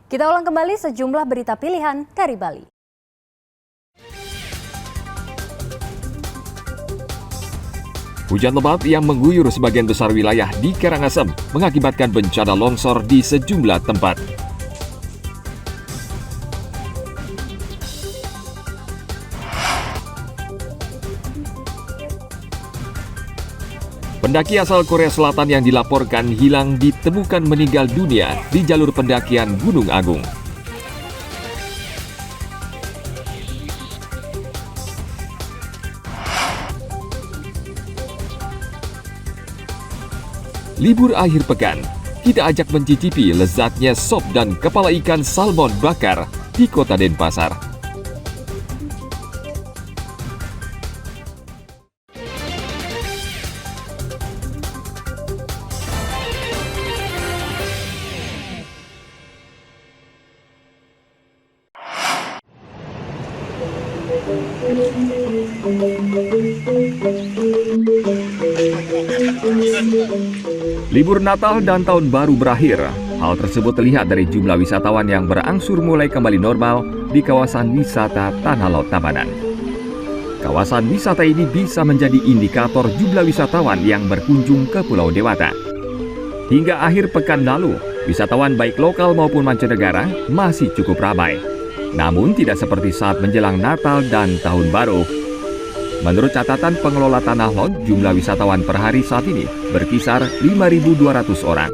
Kita ulang kembali sejumlah berita pilihan dari Bali. Hujan lebat yang mengguyur sebagian besar wilayah di Karangasem mengakibatkan bencana longsor di sejumlah tempat. Pendaki asal Korea Selatan yang dilaporkan hilang ditemukan meninggal dunia di jalur pendakian Gunung Agung. Libur akhir pekan, kita ajak mencicipi lezatnya sop dan kepala ikan salmon bakar di Kota Denpasar. Libur Natal dan Tahun Baru berakhir. Hal tersebut terlihat dari jumlah wisatawan yang berangsur mulai kembali normal di kawasan wisata Tanah Lot Tabanan. Kawasan wisata ini bisa menjadi indikator jumlah wisatawan yang berkunjung ke Pulau Dewata. Hingga akhir pekan lalu, wisatawan baik lokal maupun mancanegara masih cukup ramai. Namun tidak seperti saat menjelang Natal dan Tahun Baru. Menurut catatan pengelola Tanah Lot, jumlah wisatawan per hari saat ini berkisar 5.200 orang.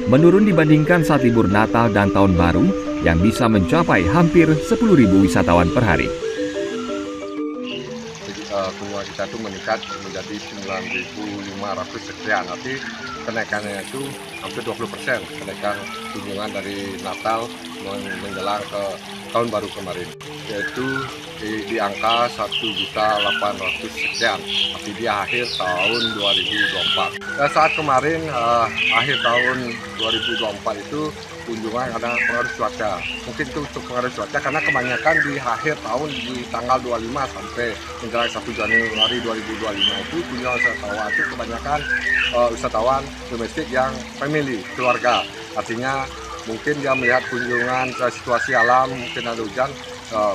Menurun dibandingkan saat libur Natal dan Tahun Baru yang bisa mencapai hampir 10.000 wisatawan per hari. Kunjungan kita itu meningkat menjadi 9.500 sekian. Nanti kenaikannya itu hampir 20% kenaikan kunjungan dari Natal menjelang ke Tahun Baru kemarin, yaitu di angka 1.800 sekian, tapi di akhir tahun 2024. Saat kemarin akhir tahun 2024 itu kunjungan ada pengaruh cuaca. Mungkin itu untuk pengaruh cuaca karena kebanyakan di akhir tahun di tanggal 25 sampai menjelang 1 Januari 2025 itu kunjungan wisatawan itu kebanyakan wisatawan domestik yang family, keluarga. Artinya mungkin dia melihat kunjungan ke situasi alam, mungkin ada hujan,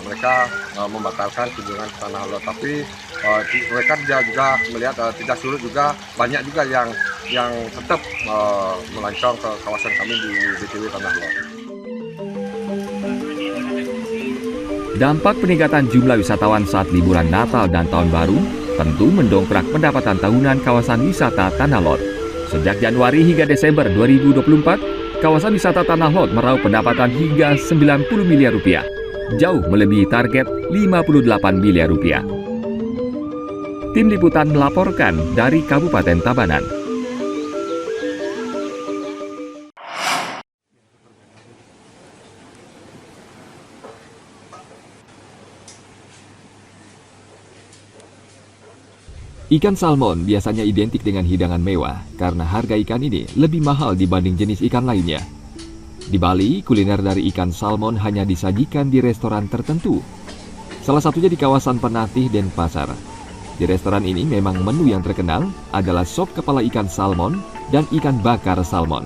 mereka membatalkan kunjungan ke Tanah Lot. Tapi mereka juga melihat tidak surut juga, banyak juga yang tetap melancong ke kawasan kami di BTW Tanah Lot. Dampak peningkatan jumlah wisatawan saat liburan Natal dan Tahun Baru tentu mendongkrak pendapatan tahunan kawasan wisata Tanah Lot. Sejak Januari hingga Desember 2024, kawasan wisata Tanah Lot meraup pendapatan hingga 90 miliar rupiah, jauh melebihi target 58 miliar rupiah. Tim Liputan melaporkan dari Kabupaten Tabanan. Ikan salmon biasanya identik dengan hidangan mewah karena harga ikan ini lebih mahal dibanding jenis ikan lainnya. Di Bali, kuliner dari ikan salmon hanya disajikan di restoran tertentu. Salah satunya di kawasan Penatih, Denpasar. Di restoran ini memang menu yang terkenal adalah sop kepala ikan salmon dan ikan bakar salmon.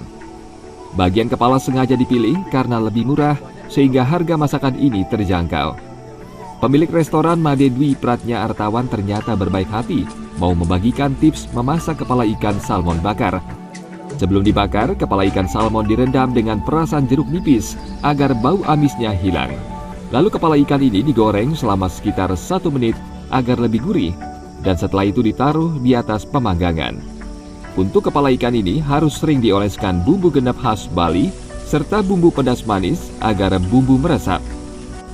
Bagian kepala sengaja dipilih karena lebih murah sehingga harga masakan ini terjangkau. Pemilik restoran Made Dwi Pratnya Artawan ternyata berbaik hati mau membagikan tips memasak kepala ikan salmon bakar. Sebelum dibakar, kepala ikan salmon direndam dengan perasan jeruk nipis agar bau amisnya hilang. Lalu kepala ikan ini digoreng selama sekitar 1 menit agar lebih gurih, dan setelah itu ditaruh di atas pemanggangan. Untuk kepala ikan ini harus sering dioleskan bumbu genep khas Bali serta bumbu pedas manis agar bumbu meresap.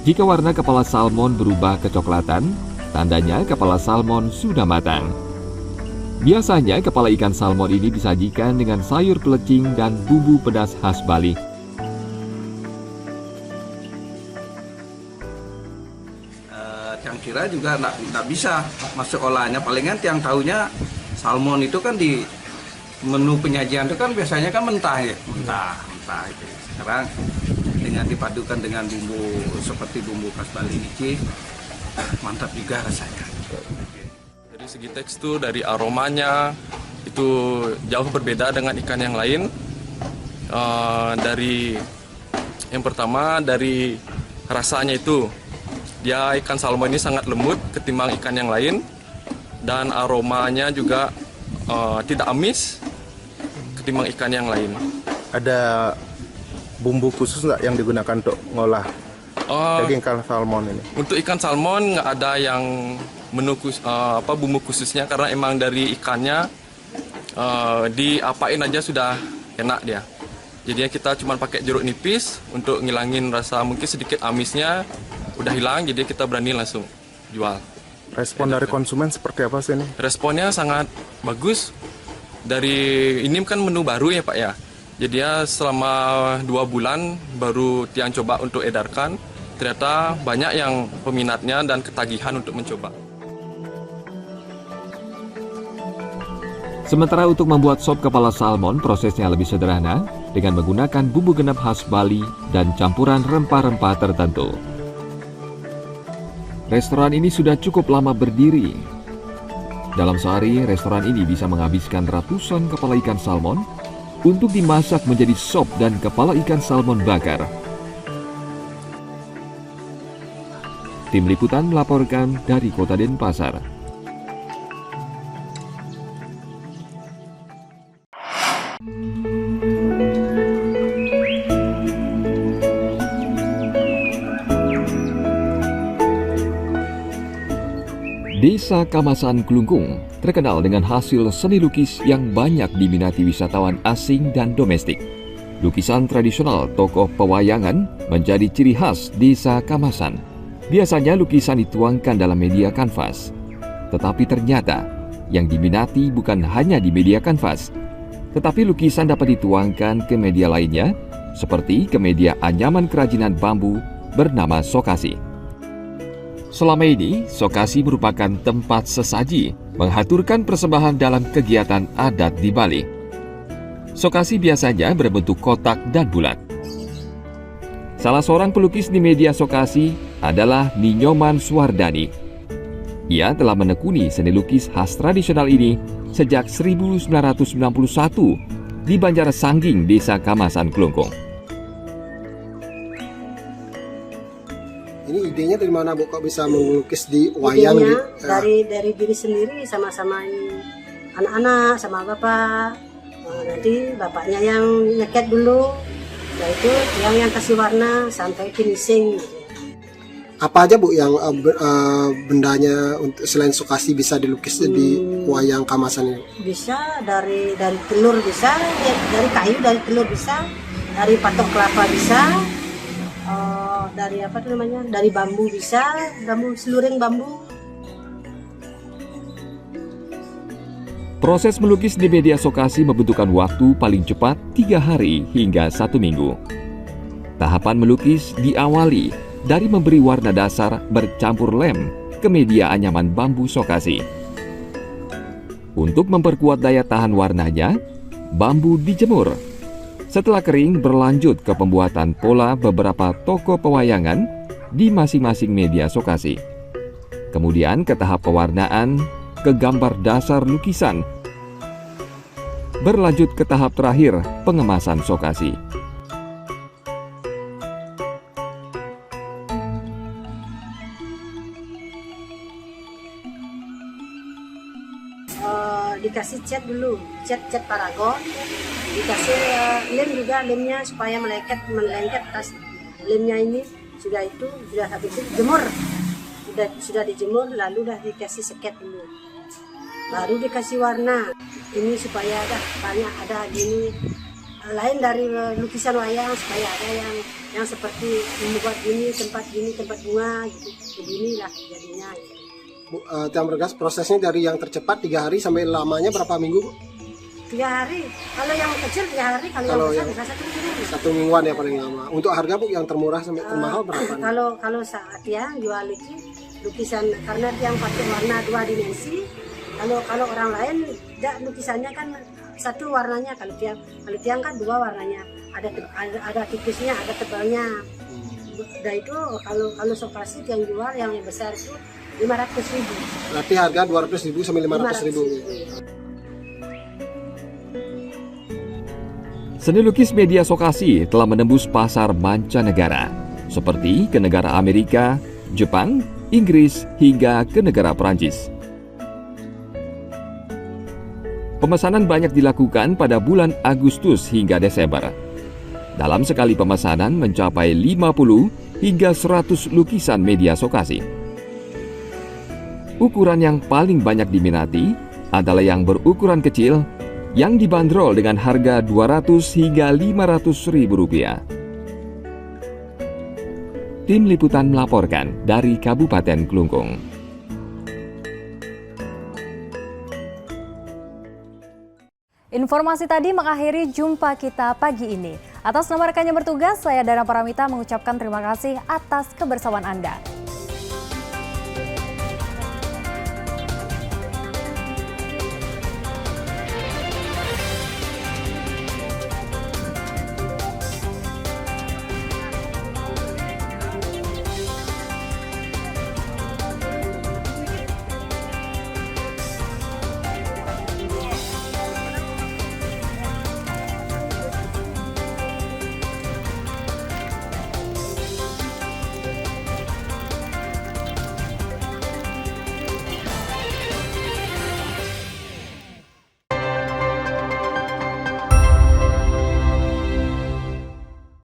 Jika warna kepala salmon berubah kecoklatan, tandanya kepala salmon sudah matang. Biasanya kepala ikan salmon ini disajikan dengan sayur pelecing dan bumbu pedas khas Bali. Tiang kira juga nggak bisa masuk olahannya, palingan tiang tahunya salmon itu kan di menu penyajian itu kan biasanya kan mentah ya, mentah itu. Sekarang dengan dipadukan dengan bumbu seperti bumbu khas Bali ini, mantap juga rasanya. Dari segi tekstur, dari aromanya itu jauh berbeda dengan ikan yang lain. Dari Yang pertama dari rasanya itu, dia ikan salmon ini sangat lembut ketimbang ikan yang lain, dan aromanya juga tidak amis ketimbang ikan yang lain. Ada bumbu khusus nggak yang digunakan untuk ngolah daging ikan salmon ini? Untuk ikan salmon nggak ada yang bumbu khususnya, karena emang dari ikannya diapain aja sudah enak dia. Jadinya kita cuma pakai jeruk nipis untuk ngilangin rasa mungkin sedikit amisnya, udah hilang, jadi kita berani langsung jual. Respon dari konsumen seperti apa sih ini? Responnya sangat bagus. Dari ini kan menu baru ya Pak ya. Jadi ya selama 2 bulan baru Tiang coba untuk edarkan. Ternyata banyak yang peminatnya dan ketagihan untuk mencoba. Sementara untuk membuat sop kepala salmon prosesnya lebih sederhana dengan menggunakan bumbu genep khas Bali dan campuran rempah-rempah tertentu. Restoran ini sudah cukup lama berdiri. Dalam sehari, restoran ini bisa menghabiskan ratusan kepala ikan salmon untuk dimasak menjadi sop dan kepala ikan salmon bakar. Tim Liputan melaporkan dari Kota Denpasar. Desa Kamasan Klungkung terkenal dengan hasil seni lukis yang banyak diminati wisatawan asing dan domestik. Lukisan tradisional tokoh pewayangan menjadi ciri khas Desa Kamasan. Biasanya lukisan dituangkan dalam media kanvas. Tetapi ternyata yang diminati bukan hanya di media kanvas, tetapi lukisan dapat dituangkan ke media lainnya, seperti ke media anyaman kerajinan bambu bernama sokasi. Selama ini, sokasi merupakan tempat sesaji menghaturkan persembahan dalam kegiatan adat di Bali. Sokasi biasanya berbentuk kotak dan bulat. Salah seorang pelukis di media sokasi adalah Ninyoman Suwardani. Ia telah menekuni seni lukis khas tradisional ini sejak 1991 di Banjarsangging, Desa Kamasan Klungkung. Ini idenya dari mana Bu, kok bisa melukis di wayang? Idenya dari diri sendiri, sama-sama anak-anak sama bapak. Nanti bapaknya yang nyeket dulu, yaitu yang kasih warna sampai finishing. Apa aja Bu yang bendanya untuk selain sokasi bisa dilukis di wayang Kamasan ini? Bisa dari telur bisa, dari kayu, dari telur bisa, dari patok kelapa bisa. Dari apa namanya, dari bambu bisa, bambu seluring bambu. Proses melukis di media sokasi membutuhkan waktu paling cepat 3 hari hingga 1 minggu. Tahapan melukis diawali dari memberi warna dasar bercampur lem ke media anyaman bambu sokasi. Untuk memperkuat daya tahan warnanya, bambu dijemur. Setelah kering, berlanjut ke pembuatan pola beberapa tokoh pewayangan di masing-masing media sokasi. Kemudian ke tahap pewarnaan ke gambar dasar lukisan. Berlanjut ke tahap terakhir, pengemasan sokasi. Dikasih cat dulu, cat paragon, dikasih lem juga, lemnya supaya melengket atas lemnya ini. Sudah habis itu jemur, sudah dijemur, lalu udah dikasih seket dulu, baru dikasih warna ini supaya ada gini, lain dari lukisan wayang, supaya ada yang seperti membuat tempat bunga gitu, beginilah jadinya. Bu, Tiang Bergas, prosesnya dari yang tercepat 3 hari sampai lamanya berapa minggu Bu? 3 hari, kalau yang kecil 3 hari, kalau yang besar bisa 1 minggu. 1 mingguan ya paling lama. Untuk harga Bu, yang termurah sampai termahal berapa? Kalau saat yang jual lukisan, karena yang pakai warna 2 dimensi, kalau orang lain lukisannya kan 1 warnanya, kalau tiang kan 2 warnanya, ada tipisnya, ada tebalnya. Udah itu kalau sokasi yang jual yang besar itu 500.000. Berarti harga 200.000 sampai 500.000. Seni lukis media sokasi telah menembus pasar mancanegara, seperti ke negara Amerika, Jepang, Inggris, hingga ke negara Perancis. Pemesanan banyak dilakukan pada bulan Agustus hingga Desember. Dalam sekali pemesanan mencapai 50 hingga 100 lukisan media sokasi. Ukuran yang paling banyak diminati adalah yang berukuran kecil yang dibanderol dengan harga 200 hingga 500 ribu rupiah. Tim Liputan melaporkan dari Kabupaten Klungkung. Informasi tadi mengakhiri jumpa kita pagi ini. Atas nama rekan yang bertugas, saya Dana Paramita mengucapkan terima kasih atas kebersamaan Anda.